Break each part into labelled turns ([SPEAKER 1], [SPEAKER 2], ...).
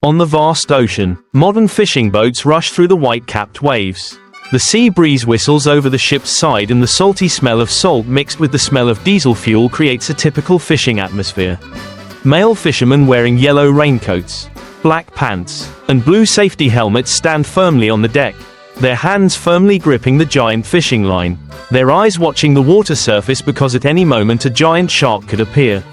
[SPEAKER 1] On the vast ocean, modern fishing boats rush through the white-capped waves. The sea breeze whistles over the ship's side, and the salty smell of salt mixed with the smell of diesel fuel creates a typical fishing atmosphere. Male fishermen wearing yellow raincoats, black pants, and blue safety helmets stand firmly on the deck, their hands firmly gripping the giant fishing line, their eyes watching the water surface because at any moment a giant shark could appear.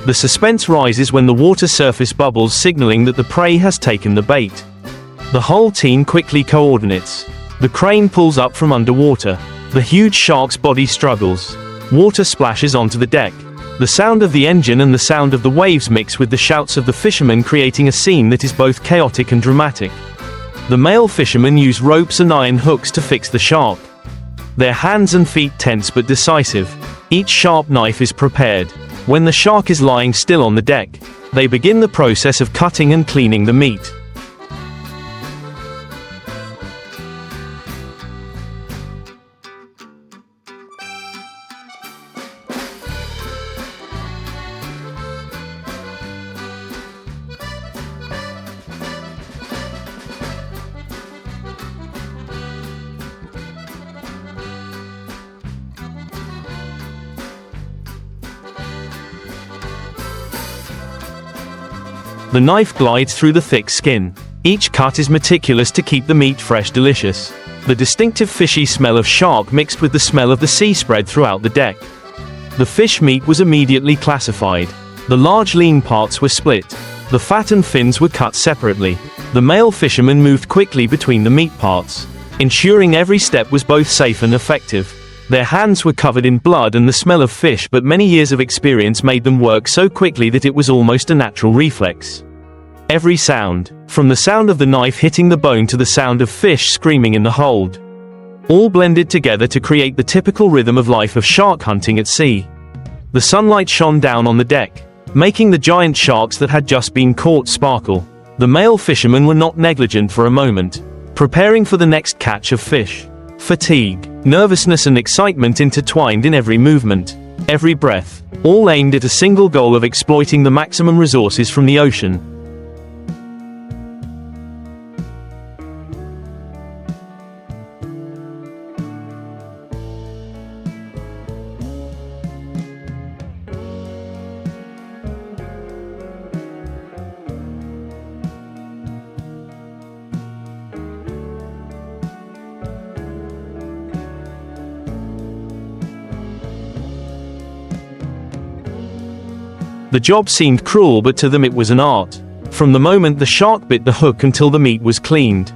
[SPEAKER 1] The suspense rises when the water surface bubbles, signaling that the prey has taken the bait. The whole team quickly coordinates. The crane pulls up from underwater. The huge shark's body struggles. Water splashes onto the deck. The sound of the engine and the sound of the waves mix with the shouts of the fishermen, creating a scene that is both chaotic and dramatic. The male fishermen use ropes and iron hooks to fix the shark. Their hands and feet tense but decisive. Each sharp knife is prepared. When the shark is lying still on the deck, they begin the process of cutting and cleaning the meat. The knife glides through the thick skin. Each cut is meticulous to keep the meat fresh, delicious. The distinctive fishy smell of shark mixed with the smell of the sea spread throughout the deck. The fish meat was immediately classified. The large lean parts were split. The fat and fins were cut separately. The male fishermen moved quickly between the meat parts, ensuring every step was both safe and effective. Their hands were covered in blood and the smell of fish, but many years of experience made them work so quickly that it was almost a natural reflex. Every sound, from the sound of the knife hitting the bone to the sound of fish screaming in the hold, all blended together to create the typical rhythm of life of shark hunting at sea. The sunlight shone down on the deck, making the giant sharks that had just been caught sparkle. The male fishermen were not negligent for a moment, preparing for the next catch of fish. Fatigue, nervousness and excitement intertwined in every movement, every breath, all aimed at a single goal of exploiting the maximum resources from the ocean. The job seemed cruel, but to them it was an art. From the moment the shark bit the hook until the meat was cleaned,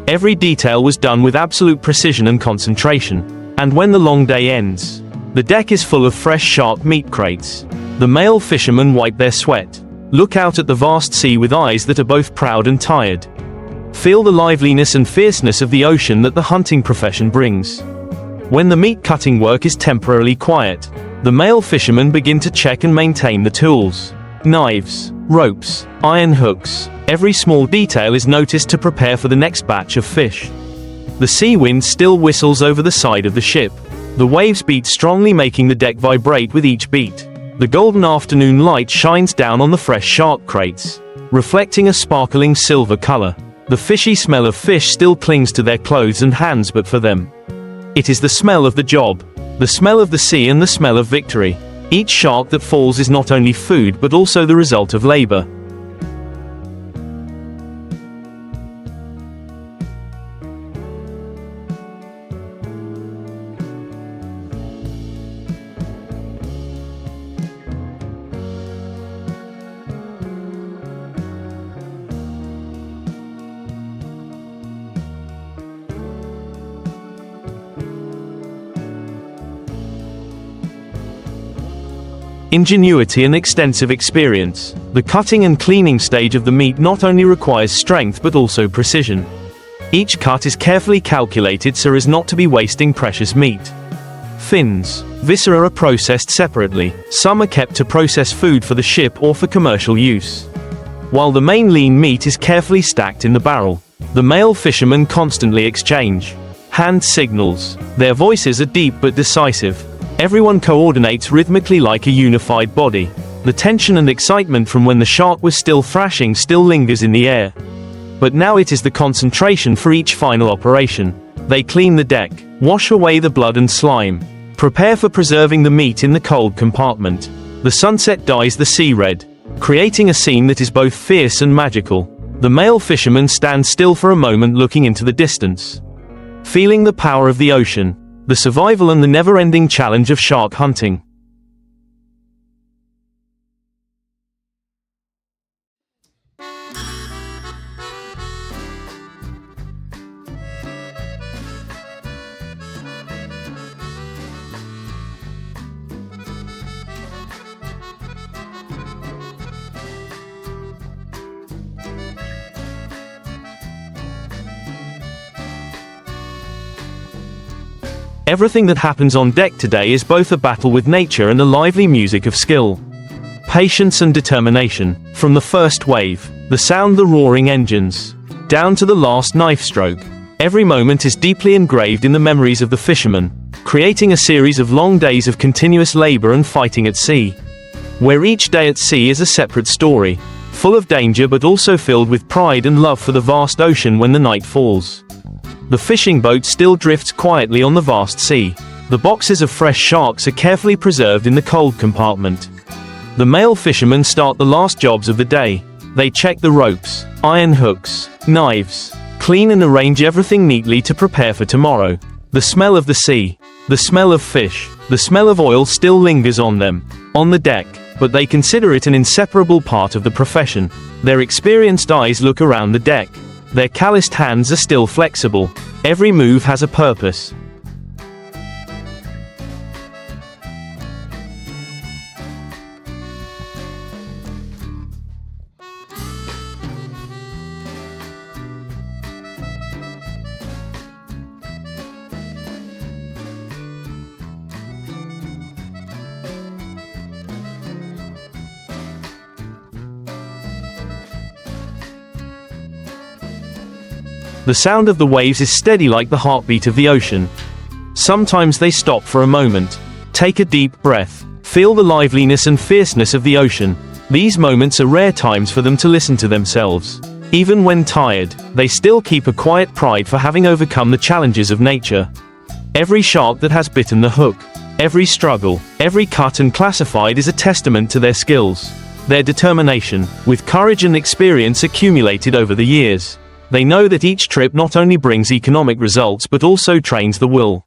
[SPEAKER 1] every detail was done with absolute precision and concentration. And when the long day ends, the deck is full of fresh shark meat crates. The male fishermen wipe their sweat, look out at the vast sea with eyes that are both proud and tired, feel the liveliness and fierceness of the ocean that the hunting profession brings. When the meat cutting work is temporarily quiet, the male fishermen begin to check and maintain the tools. Knives, ropes, iron hooks, every small detail is noticed to prepare for the next batch of fish. The sea wind still whistles over the side of the ship. The waves beat strongly, making the deck vibrate with each beat. The golden afternoon light shines down on the fresh shark crates, reflecting a sparkling silver color. The fishy smell of fish still clings to their clothes and hands, but for them, it is the smell of the job. The smell of the sea and the smell of victory. Each shark that falls is not only food but also the result of labor. Ingenuity and extensive experience. The cutting and cleaning stage of the meat not only requires strength but also precision. Each cut is carefully calculated so as not to be wasting precious meat. Fins, viscera are processed separately. Some are kept to process food for the ship or for commercial use, while the main lean meat is carefully stacked in the barrel. The male fishermen constantly exchange hand signals. Their voices are deep but decisive. Everyone coordinates rhythmically like a unified body. The tension and excitement from when the shark was still thrashing still lingers in the air. But now it is the concentration for each final operation. They clean the deck, wash away the blood and slime, prepare for preserving the meat in the cold compartment. The sunset dyes the sea red, creating a scene that is both fierce and magical. The male fisherman stands still for a moment looking into the distance, feeling the power of the ocean, the survival and the never-ending challenge of shark hunting. Everything that happens on deck today is both a battle with nature and a lively music of skill, patience and determination. From the first wave, the sound the roaring engines, down to the last knife stroke, every moment is deeply engraved in the memories of the fishermen, creating a series of long days of continuous labor and fighting at sea, where each day at sea is a separate story, full of danger but also filled with pride and love for the vast ocean. When the night falls, the fishing boat still drifts quietly on the vast sea. The boxes of fresh sharks are carefully preserved in the cold compartment. The male fishermen start the last jobs of the day. They check the ropes, iron hooks, knives, clean and arrange everything neatly to prepare for tomorrow. The smell of the sea, the smell of fish, the smell of oil still lingers on them, on the deck, but they consider it an inseparable part of the profession. Their experienced eyes look around the deck. Their calloused hands are still flexible. Every move has a purpose. The sound of the waves is steady like the heartbeat of the ocean. Sometimes they stop for a moment, take a deep breath, feel the liveliness and fierceness of the ocean. These moments are rare times for them to listen to themselves. Even when tired, they still keep a quiet pride for having overcome the challenges of nature. Every shark that has bitten the hook, every struggle, every cut and classified is a testament to their skills, their determination, with courage and experience accumulated over the years. They know that each trip not only brings economic results but also trains the will,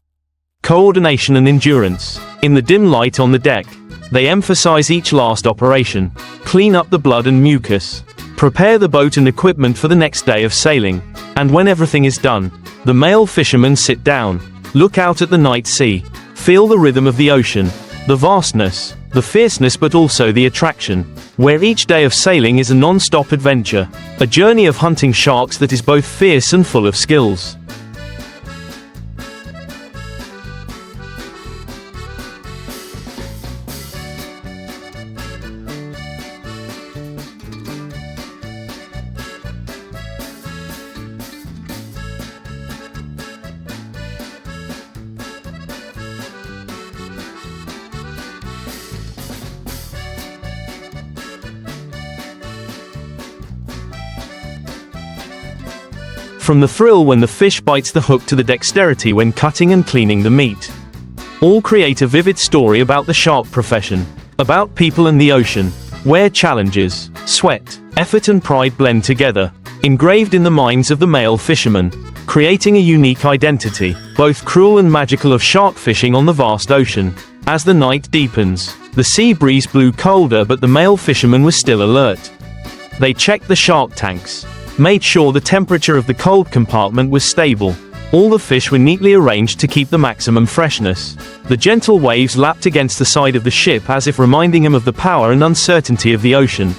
[SPEAKER 1] coordination and endurance. In the dim light on the deck, they emphasize each last operation, clean up the blood and mucus, prepare the boat and equipment for the next day of sailing. And when everything is done, the male fishermen sit down, look out at the night sea, feel the rhythm of the ocean, the vastness, the fierceness but also the attraction, where each day of sailing is a non-stop adventure, a journey of hunting sharks that is both fierce and full of skills. From the thrill when the fish bites the hook to the dexterity when cutting and cleaning the meat, all create a vivid story about the shark profession, about people and the ocean, where challenges, sweat, effort and pride blend together, engraved in the minds of the male fishermen, creating a unique identity, both cruel and magical, of shark fishing on the vast ocean. As the night deepens, the sea breeze blew colder but the male fisherman was still alert. They checked the shark tanks, made sure the temperature of the cold compartment was stable. All the fish were neatly arranged to keep the maximum freshness. The gentle waves lapped against the side of the ship as if reminding him of the power and uncertainty of the ocean.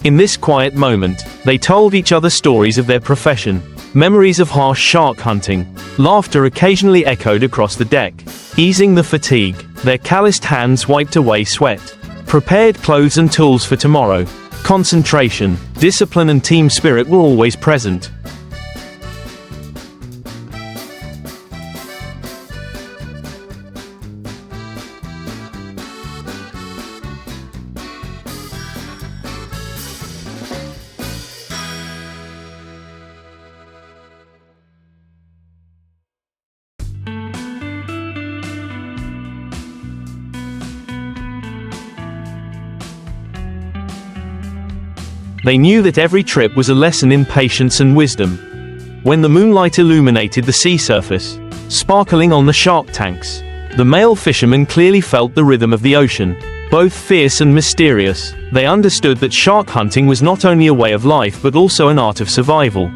[SPEAKER 1] In this quiet moment, they told each other stories of their profession, memories of harsh shark hunting. Laughter occasionally echoed across the deck, easing the fatigue. Their calloused hands wiped away sweat, prepared clothes and tools for tomorrow. Concentration, discipline and team spirit were always present. They knew that every trip was a lesson in patience and wisdom. When the moonlight illuminated the sea surface, sparkling on the shark tanks, the male fishermen clearly felt the rhythm of the ocean. Both fierce and mysterious, they understood that shark hunting was not only a way of life but also an art of survival.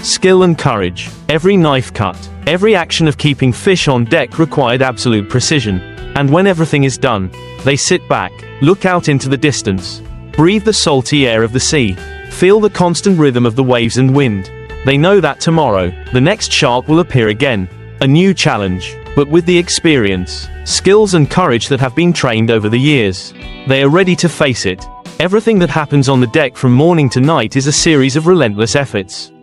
[SPEAKER 1] Skill and courage. Every knife cut, every action of keeping fish on deck required absolute precision. And when everything is done, they sit back, look out into the distance, breathe the salty air of the sea, feel the constant rhythm of the waves and wind. They know that tomorrow, the next shark will appear again, a new challenge, but with the experience, skills and courage that have been trained over the years. They are ready to face it. Everything that happens on the deck from morning to night is a series of relentless efforts,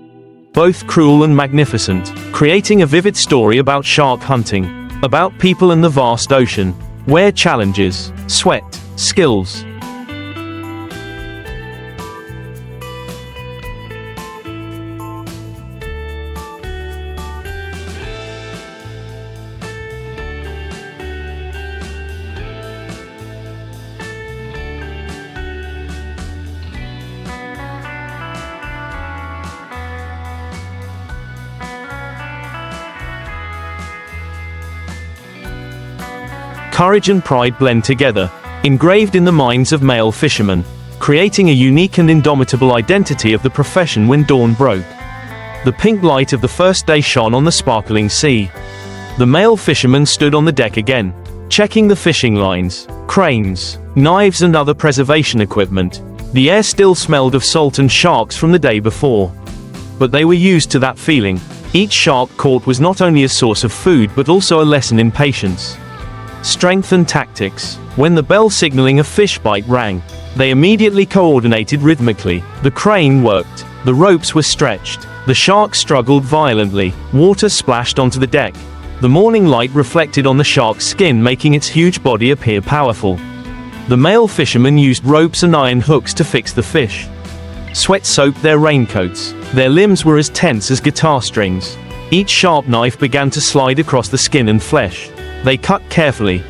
[SPEAKER 1] both cruel and magnificent, creating a vivid story about shark hunting, about people and the vast ocean, where challenges, sweat, skills, courage and pride blend together, engraved in the minds of male fishermen, creating a unique and indomitable identity of the profession. When dawn broke, the pink light of the first day shone on the sparkling sea. The male fishermen stood on the deck again, checking the fishing lines, cranes, knives and other preservation equipment. The air still smelled of salt and sharks from the day before. But they were used to that feeling. Each shark caught was not only a source of food but also a lesson in patience, strength and tactics. When the bell signaling a fish bite rang, they immediately coordinated rhythmically. The crane worked, the ropes were stretched, the shark struggled violently, water splashed onto the deck. The morning light reflected on the shark's skin, making its huge body appear powerful. The male fishermen used ropes and iron hooks to fix the fish. Sweat soaked their raincoats, their limbs were as tense as guitar strings. Each sharp knife began to slide across the skin and flesh. They cut carefully,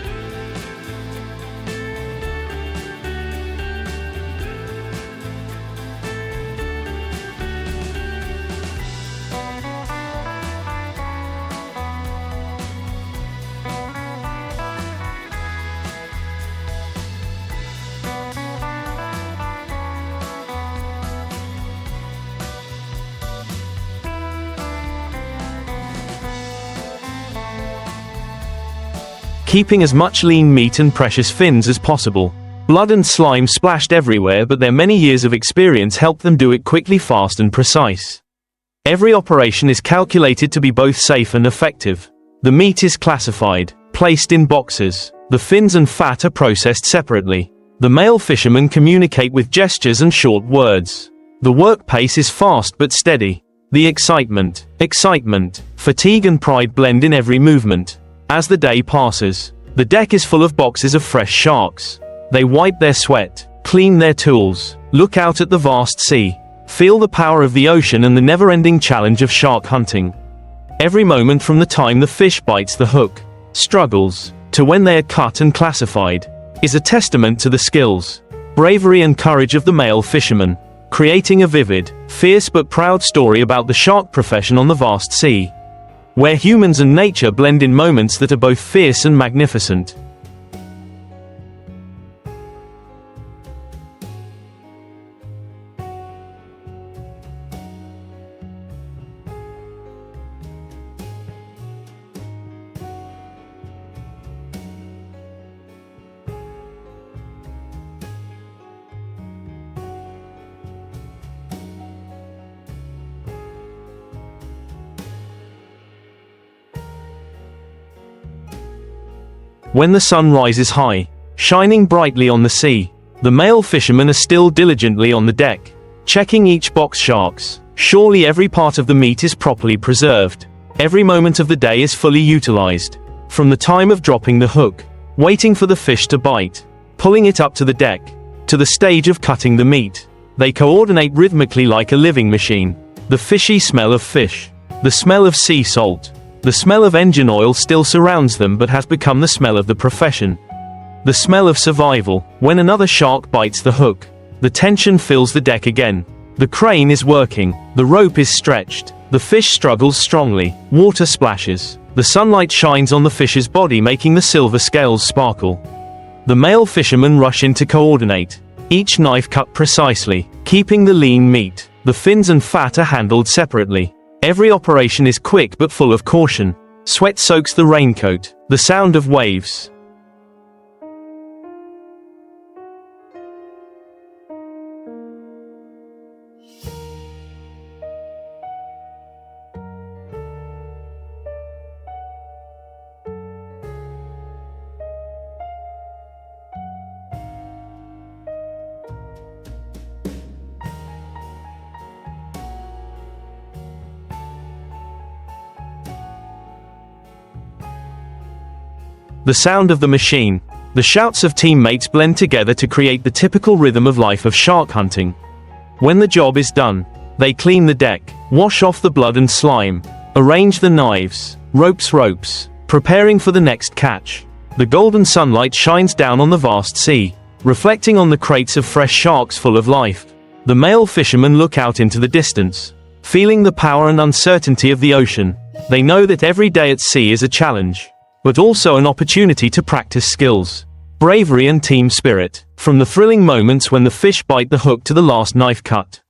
[SPEAKER 1] keeping as much lean meat and precious fins as possible. Blood and slime splashed everywhere, but their many years of experience helped them do it quickly, fast and precise. Every operation is calculated to be both safe and effective. The meat is classified, placed in boxes. The fins and fat are processed separately. The male fishermen communicate with gestures and short words. The work pace is fast but steady. The excitement, fatigue and pride blend in every movement. As the day passes, the deck is full of boxes of fresh sharks. They wipe their sweat, clean their tools, look out at the vast sea, feel the power of the ocean and the never-ending challenge of shark hunting. Every moment from the time the fish bites the hook, struggles, to when they are cut and classified, is a testament to the skills, bravery and courage of the male fishermen, creating a vivid, fierce but proud story about the shark profession on the vast sea, where humans and nature blend in moments that are both fierce and magnificent. When the sun rises high, shining brightly on the sea, the male fishermen are still diligently on the deck, checking each box sharks. Surely every part of the meat is properly preserved. Every moment of the day is fully utilized. From the time of dropping the hook, waiting for the fish to bite, pulling it up to the deck, to the stage of cutting the meat, they coordinate rhythmically like a living machine. The fishy smell of fish, the smell of sea salt, the smell of engine oil still surrounds them but has become the smell of the profession. The smell of survival. When another shark bites the hook, The tension fills the deck again. The crane is working. The rope is stretched. The fish struggles strongly. Water splashes. The sunlight shines on the fish's body, making the silver scales sparkle. The male fishermen rush in to coordinate. Each knife cut precisely, keeping the lean meat. The fins and fat are handled separately. Every operation is quick but full of caution. Sweat soaks the raincoat. The sound of waves. The sound of the machine. The shouts of teammates blend together to create the typical rhythm of life of shark hunting. When the job is done, they clean the deck, wash off the blood and slime, arrange the knives, ropes, preparing for the next catch. The golden sunlight shines down on the vast sea, reflecting on the crates of fresh sharks full of life. The male fishermen look out into the distance, feeling the power and uncertainty of the ocean. They know that every day at sea is a challenge, but also an opportunity to practice skills, bravery and team spirit, from the thrilling moments when the fish bite the hook to the last knife cut.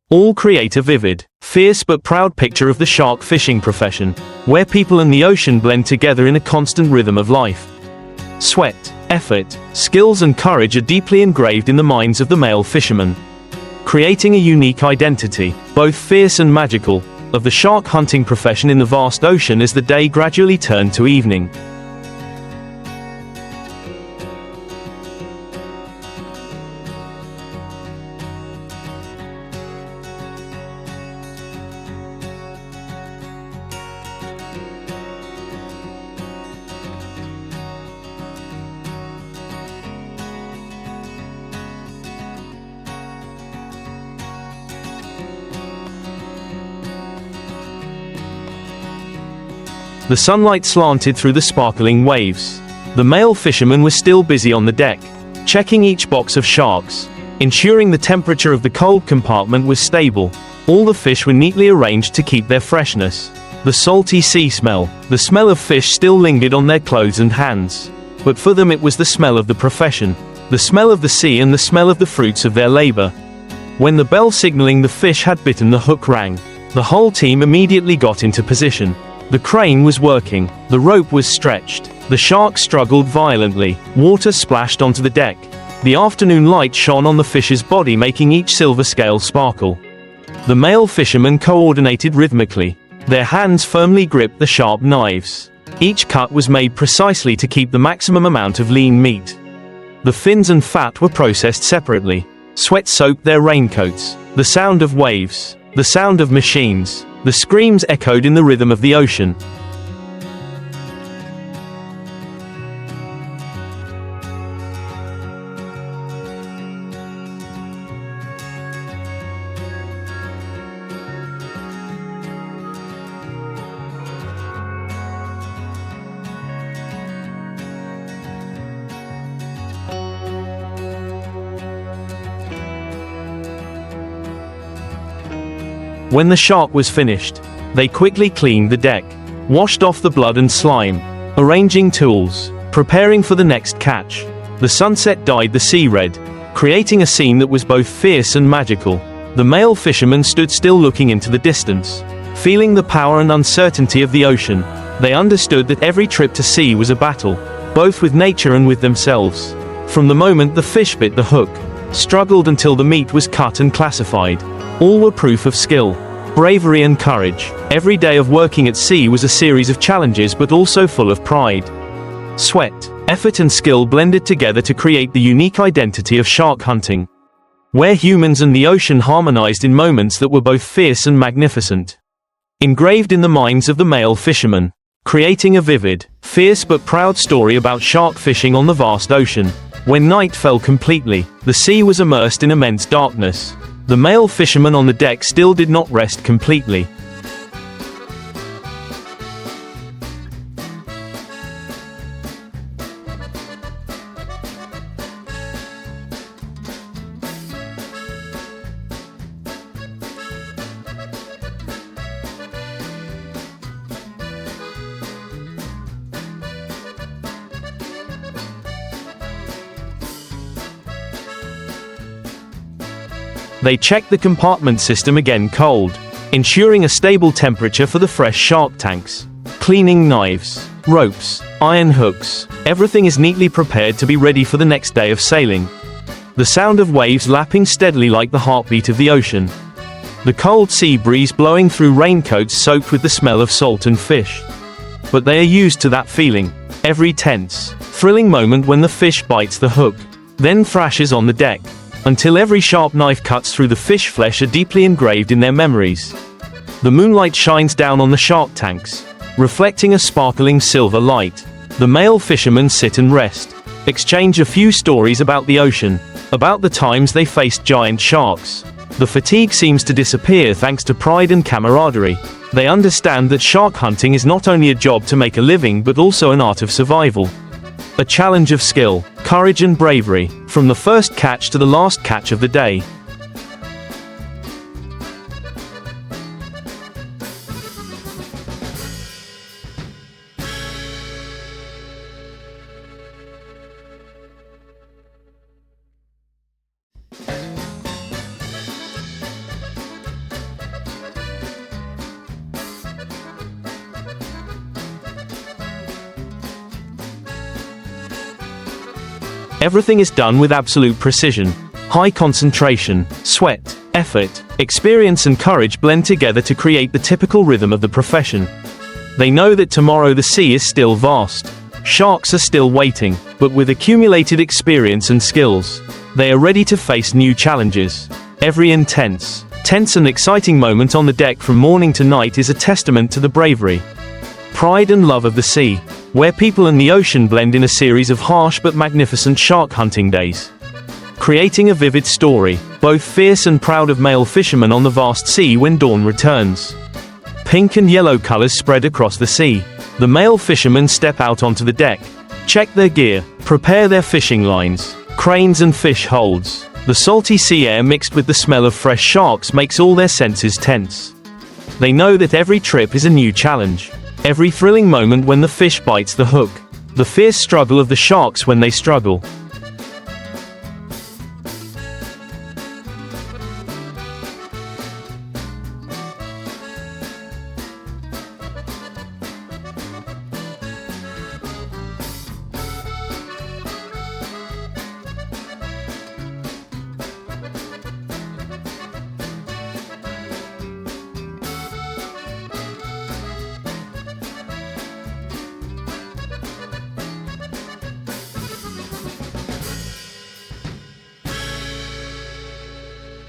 [SPEAKER 1] All create a vivid, fierce but proud picture of the shark fishing profession, where people and the ocean blend together in a constant rhythm of life. Sweat, effort, skills and courage are deeply engraved in the minds of the male fishermen, creating a unique identity, both fierce and magical, of the shark hunting profession in the vast ocean as the day gradually turned to evening. The sunlight slanted through the sparkling waves. The male fisherman was still busy on the deck, checking each box of sharks, ensuring the temperature of the cold compartment was stable. All the fish were neatly arranged to keep their freshness. The salty sea smell, the smell of fish still lingered on their clothes and hands. But for them it was the smell of the profession, the smell of the sea and the smell of the fruits of their labor. When the bell signaling the fish had bitten the hook rang, the whole team immediately got into position. The crane was working, the rope was stretched, the shark struggled violently, water splashed onto the deck. The afternoon light shone on the fish's body, making each silver scale sparkle. The male fishermen coordinated rhythmically. Their hands firmly gripped the sharp knives. Each cut was made precisely to keep the maximum amount of lean meat. The fins and fat were processed separately. Sweat soaked their raincoats. The sound of waves, the sound of machines, the screams echoed in the rhythm of the ocean. When the shark was finished, they quickly cleaned the deck, washed off the blood and slime, arranging tools, preparing for the next catch. The sunset dyed the sea red, creating a scene that was both fierce and magical. The male fishermen stood still, looking into the distance, feeling the power and uncertainty of the ocean. They understood that every trip to sea was a battle, both with nature and with themselves. From the moment the fish bit the hook, struggled until the meat was cut and classified. All were proof of skill, bravery and courage. Every day of working at sea was a series of challenges, but also full of pride. Sweat, effort and skill blended together to create the unique identity of shark hunting, where humans and the ocean harmonized in moments that were both fierce and magnificent. Engraved in the minds of the male fishermen, creating a vivid, fierce but proud story about shark fishing on the vast ocean. When night fell completely, the sea was immersed in immense darkness. The male fisherman on the deck still did not rest completely. They check the compartment system again cold, ensuring a stable temperature for the fresh shark tanks. Cleaning knives, ropes, iron hooks, everything is neatly prepared to be ready for the next day of sailing. The sound of waves lapping steadily like the heartbeat of the ocean. The cold sea breeze blowing through raincoats soaked with the smell of salt and fish. But they are used to that feeling. Every tense, thrilling moment when the fish bites the hook, then thrashes on the deck, until every sharp knife cuts through the fish flesh are deeply engraved in their memories. The moonlight shines down on the shark tanks, reflecting a sparkling silver light. The male fishermen sit and rest, exchange a few stories about the ocean, about the times they faced giant sharks. The fatigue seems to disappear thanks to pride and camaraderie. They understand that shark hunting is not only a job to make a living but also an art of survival. A challenge of skill, courage and bravery, from the first catch to the last catch of the day. Everything is done with absolute precision. High concentration, sweat, effort, experience and courage blend together to create the typical rhythm of the profession. They know that tomorrow the sea is still vast. Sharks are still waiting, but with accumulated experience and skills, they are ready to face new challenges. Every tense and exciting moment on the deck from morning to night is a testament to the bravery, pride and love of the sea, where people and the ocean blend in a series of harsh but magnificent shark hunting days. Creating a vivid story, both fierce and proud of male fishermen on the vast sea when dawn returns. Pink and yellow colors spread across the sea. The male fishermen step out onto the deck, check their gear, prepare their fishing lines, cranes and fish holds. The salty sea air mixed with the smell of fresh sharks makes all their senses tense. They know that every trip is a new challenge. Every thrilling moment when the fish bites the hook. The fierce struggle of the sharks when they struggle.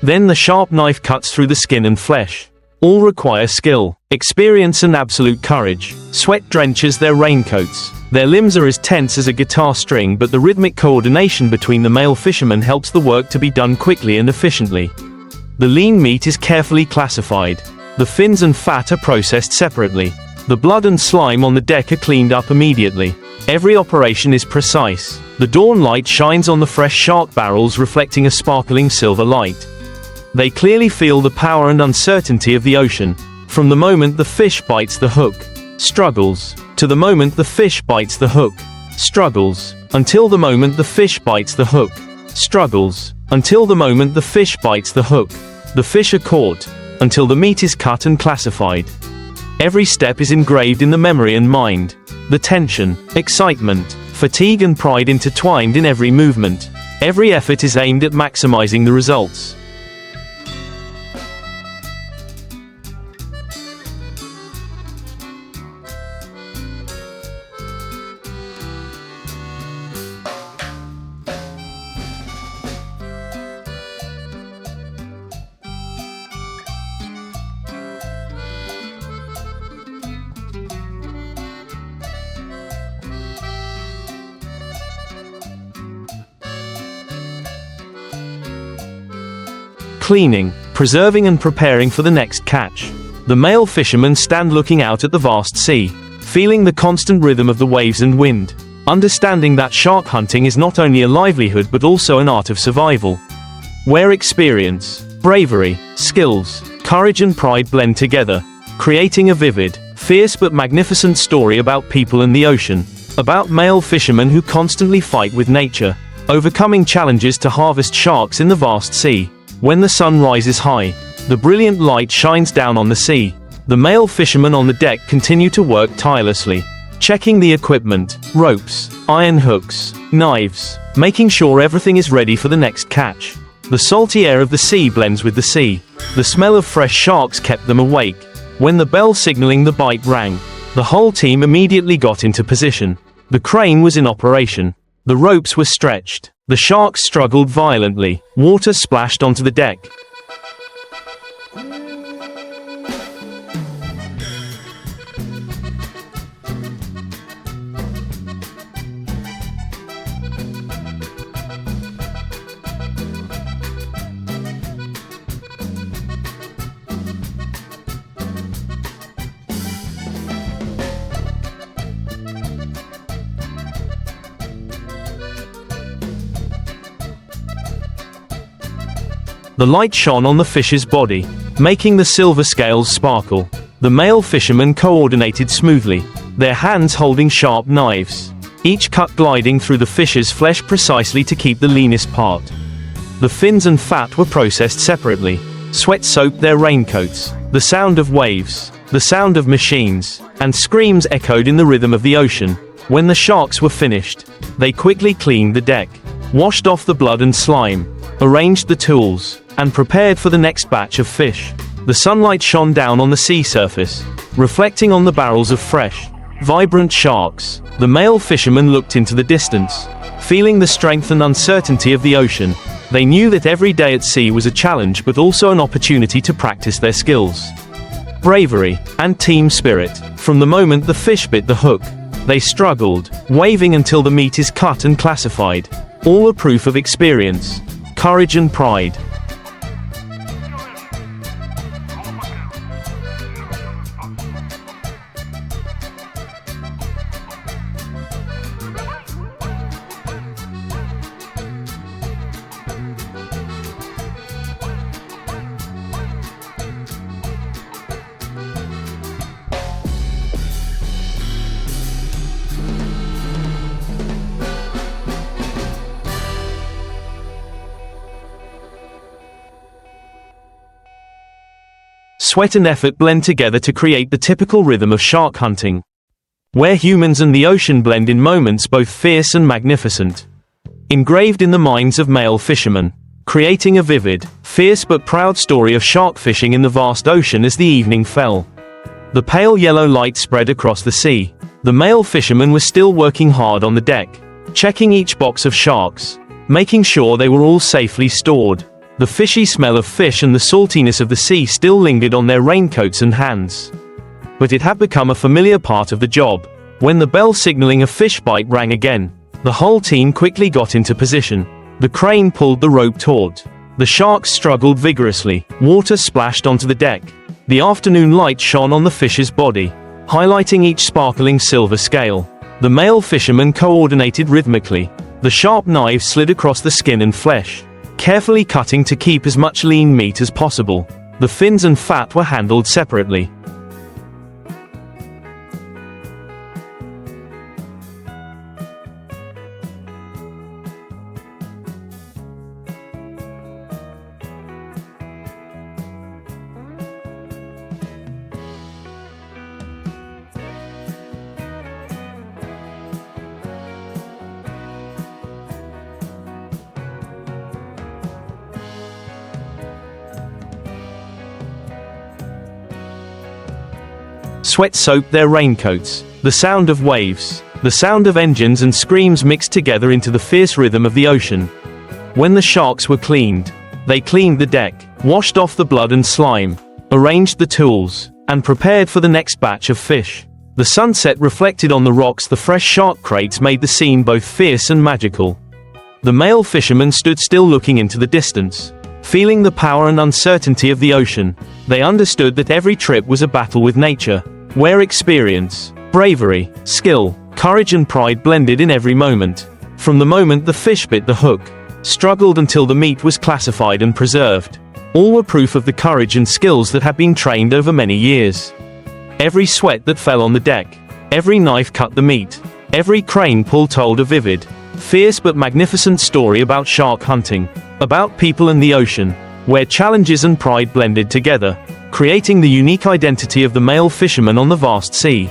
[SPEAKER 1] Then the sharp knife cuts through the skin and flesh. All require skill, experience and absolute courage. Sweat drenches their raincoats. Their limbs are as tense as a guitar string, but the rhythmic coordination between the male fishermen helps the work to be done quickly and efficiently. The lean meat is carefully classified. The fins and fat are processed separately. The blood and slime on the deck are cleaned up immediately. Every operation is precise. The dawn light shines on the fresh shark barrels, reflecting a sparkling silver light. They clearly feel the power and uncertainty of the ocean. From the moment the fish bites the hook, struggles, to the moment the fish bites the hook, struggles, until the moment the fish bites the hook, struggles, until the moment the fish bites the hook. The fish are caught, until the meat is cut and classified. Every step is engraved in the memory and mind. The tension, excitement, fatigue and pride intertwined in every movement. Every effort is aimed at maximizing the results. Cleaning, preserving and preparing for the next catch. The male fishermen stand looking out at the vast sea, feeling the constant rhythm of the waves and wind, understanding that shark hunting is not only a livelihood but also an art of survival, where experience, bravery, skills, courage and pride blend together, creating a vivid, fierce but magnificent story about people and the ocean, about male fishermen who constantly fight with nature, overcoming challenges to harvest sharks in the vast sea. When the sun rises high, the brilliant light shines down on the sea. The male fishermen on the deck continue to work tirelessly, checking the equipment, ropes, iron hooks, knives, making sure everything is ready for the next catch. The salty air of the sea blends with the sea. The smell of fresh sharks kept them awake. When the bell signaling the bite rang, the whole team immediately got into position. The crane was in operation. The ropes were stretched. The sharks struggled violently. Water splashed onto the deck. The light shone on the fish's body, making the silver scales sparkle. The male fishermen coordinated smoothly, their hands holding sharp knives, each cut gliding through the fish's flesh precisely to keep the leanest part. The fins and fat were processed separately. Sweat soaked their raincoats. The sound of waves, the sound of machines, and screams echoed in the rhythm of the ocean. When the sharks were finished, they quickly cleaned the deck, washed off the blood and slime, arranged the tools, and prepared for the next batch of fish. The sunlight shone down on the sea surface, reflecting on the barrels of fresh, vibrant sharks. The male fishermen looked into the distance, feeling the strength and uncertainty of the ocean. They knew that every day at sea was a challenge but also an opportunity to practice their skills. Bravery and team spirit. From the moment the fish bit the hook, they struggled, waving until the meat is cut and classified. All a proof of experience, courage and pride. Sweat and effort blend together to create the typical rhythm of shark hunting, where humans and the ocean blend in moments both fierce and magnificent. Engraved in the minds of male fishermen, creating a vivid, fierce but proud story of shark fishing in the vast ocean as the evening fell. The pale yellow light spread across the sea. The male fishermen were still working hard on the deck, checking each box of sharks, making sure they were all safely stored. The fishy smell of fish and the saltiness of the sea still lingered on their raincoats and hands. But it had become a familiar part of the job. When the bell signaling a fish bite rang again, the whole team quickly got into position. The crane pulled the rope taut. The sharks struggled vigorously. Water splashed onto the deck. The afternoon light shone on the fish's body, highlighting each sparkling silver scale. The male fishermen coordinated rhythmically. The sharp knives slid across the skin and flesh, carefully cutting to keep as much lean meat as possible. The fins and fat were handled separately. Sweat soaked their raincoats. The sound of waves, the sound of engines and screams mixed together into the fierce rhythm of the ocean. When the sharks were cleaned, they cleaned the deck, washed off the blood and slime, arranged the tools, and prepared for the next batch of fish. The sunset reflected on the rocks. The fresh shark crates made the scene both fierce and magical. The male fishermen stood still looking into the distance, feeling the power and uncertainty of the ocean. They understood that every trip was a battle with nature, where experience, bravery, skill, courage and pride blended in every moment. From the moment the fish bit the hook, struggled until the meat was classified and preserved. All were proof of the courage and skills that had been trained over many years. Every sweat that fell on the deck, every knife cut the meat, every crane pull told a vivid, fierce but magnificent story about shark hunting, about people and the ocean. where challenges and pride blended together, creating the unique identity of the male fisherman on the vast sea.